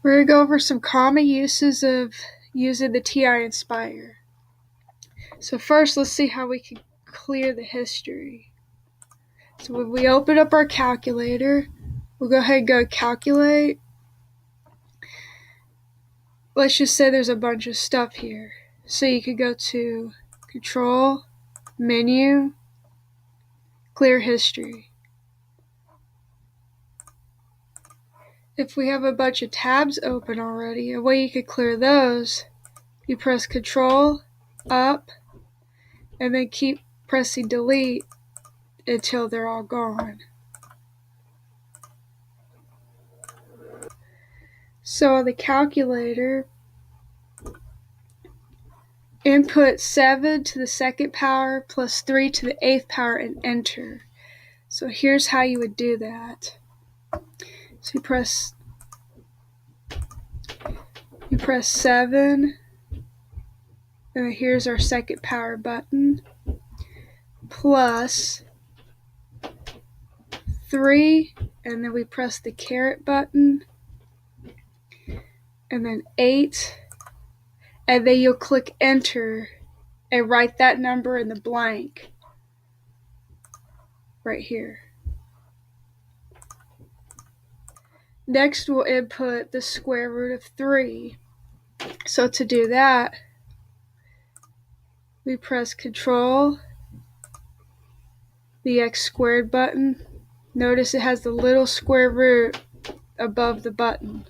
We're going to go over some common uses of using the TI Nspire. So first, let's see how we can clear the history. So when we open up our calculator, we'll go ahead and go calculate. Let's just say there's a bunch of stuff here. So you could go to Control, Menu, Clear History. If we have a bunch of tabs open already, a way you could clear those, you press Control, Up, and then keep pressing Delete until they're all gone. So on the calculator, input 7 to the second power plus 3 to the 8th power and enter. So here's how you would do that. So you press 7, and here's our second power button, plus 3, and then we press the caret button, and then 8, and then you'll click enter and write that number in the blank right here. Next, we'll input the square root of 3. So to do that, we press Control, the X squared button. Notice it has the little square root above the button.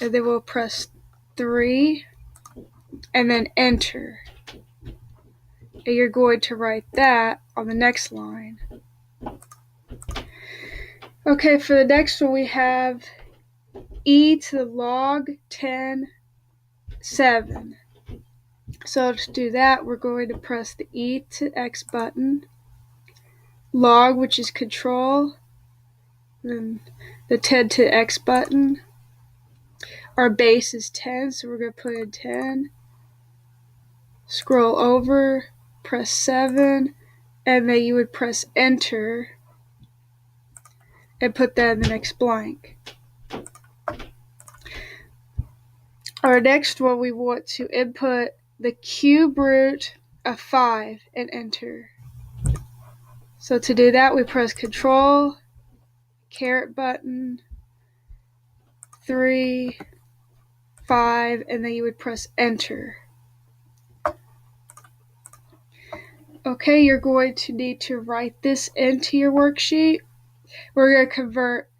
And then we'll press 3 and then enter. And you're going to write that on the next line. Okay, for the next one we have e to the log 10 7. So to do that, we're going to press the e to x button, log, which is Control, then the 10 to x button. Our base is 10, so we're going to put in 10. Scroll over, press 7, and then you would press enter and put that in the next blank. Our next one, we want to input the cube root of 5 and enter. So to do that, we press Control, caret button, 3, 5, and then you would press enter. Okay, you're going to need to write this into your worksheet. We're going to convert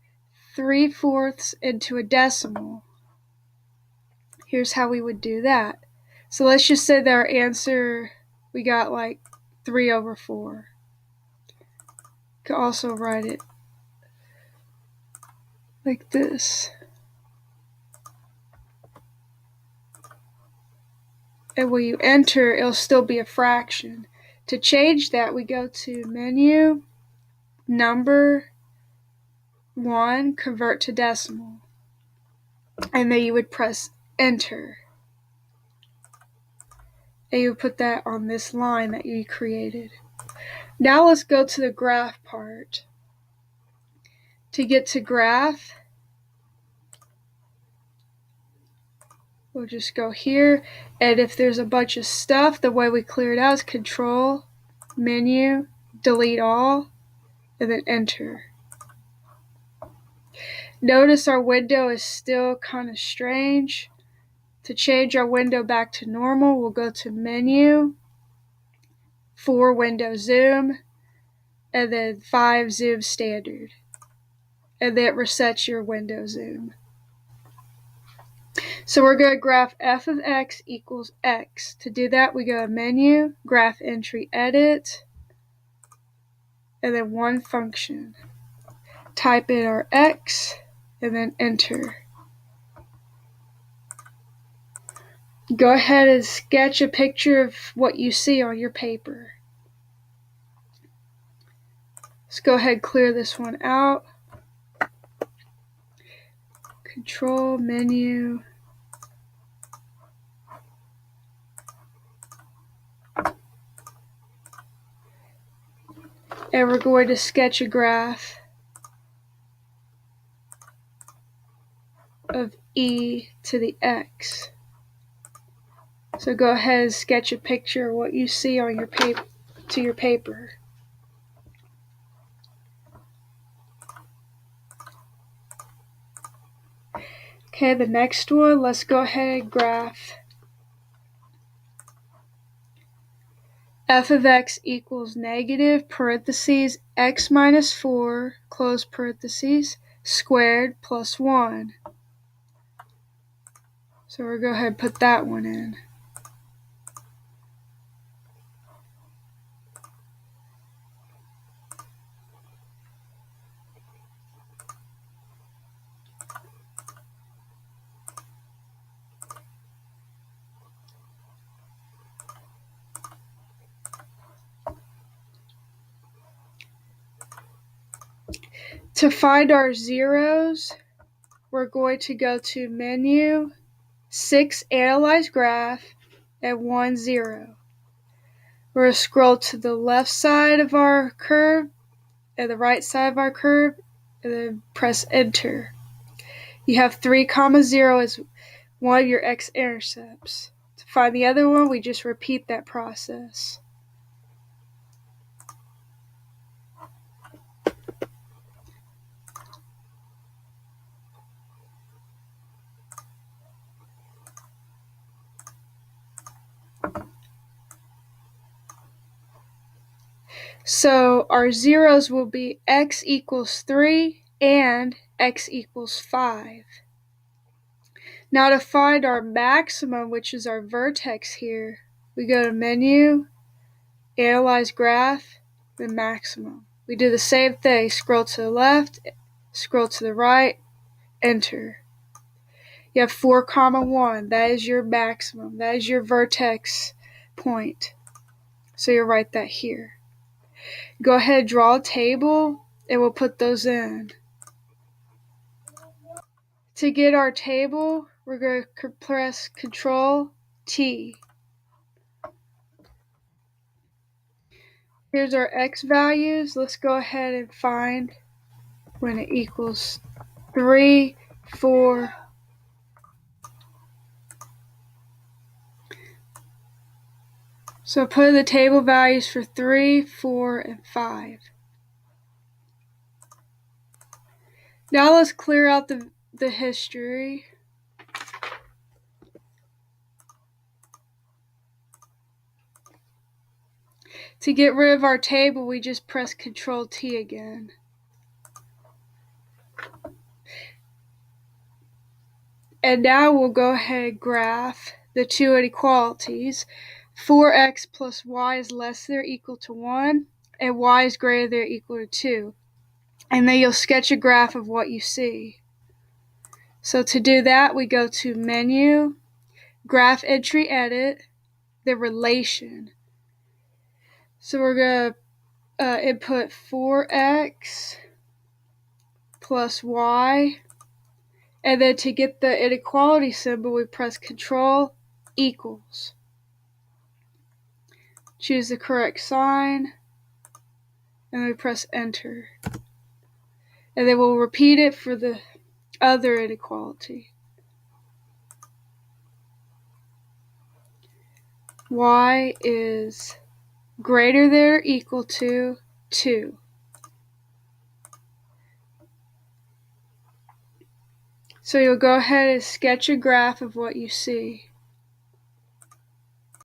3/4 into a decimal. Here's how we would do that. So let's just say that our answer, we got like 3/4. You can also write it like this. And when you enter, it'll still be a fraction. To change that, we go to Menu, Number 1, Convert to Decimal. And then you would press Enter. And you would put that on this line that you created. Now let's go to the graph part. To get to graph, we'll just go here, and if there's a bunch of stuff, the way we clear it out is Control, Menu, Delete All, and then Enter. Notice our window is still kind of strange. To change our window back to normal, we'll go to Menu, 4 Window Zoom, and then 5 Zoom Standard. And then it resets your window zoom. So we're going to graph f of x equals x. To do that, we go to Menu, Graph Entry Edit, and then one function. Type in our x, and then enter. Go ahead and sketch a picture of what you see on your paper. Let's go ahead and clear this one out. Control, Menu, and we're going to sketch a graph. of e to the x. So go ahead and sketch a picture of what you see on your paper to your paper. Okay, the next one, let's go ahead and graph f of x equals negative parentheses x minus 4 close parentheses squared plus 1. So we'll go ahead and put that one in. To find our zeros, we're going to go to Menu, 6 Analyze Graph, and 1 0. We're going to scroll to the left side of our curve and the right side of our curve, and then press Enter. You have 3, 0 as one of your x-intercepts. To find the other one, we just repeat that process. So our zeros will be x equals 3 and x equals 5. Now to find our maximum, which is our vertex here, we go to Menu, Analyze Graph, then Maximum. We do the same thing, scroll to the left, scroll to the right, Enter. You have 4, 1. That is your maximum. That is your vertex point. So you'll write that here. Go ahead and draw a table, and we'll put those in. To get our table, we're going to press Control T. Here's our x values. Let's go ahead and find when it equals 3, 4. So put in the table values for 3, 4, and 5. Now let's clear out the history. To get rid of our table, we just press Control T again. And now we'll go ahead and graph the two inequalities. 4x plus y is less than or equal to 1, and y is greater than or equal to 2. And then you'll sketch a graph of what you see. So to do that, we go to Menu, Graph Entry Edit, the relation. So we're going to input 4x plus y, and then to get the inequality symbol, we press Control equals. Choose the correct sign, and we press Enter. And then we'll repeat it for the other inequality. Y is greater than or equal to 2. So you'll go ahead and sketch a graph of what you see.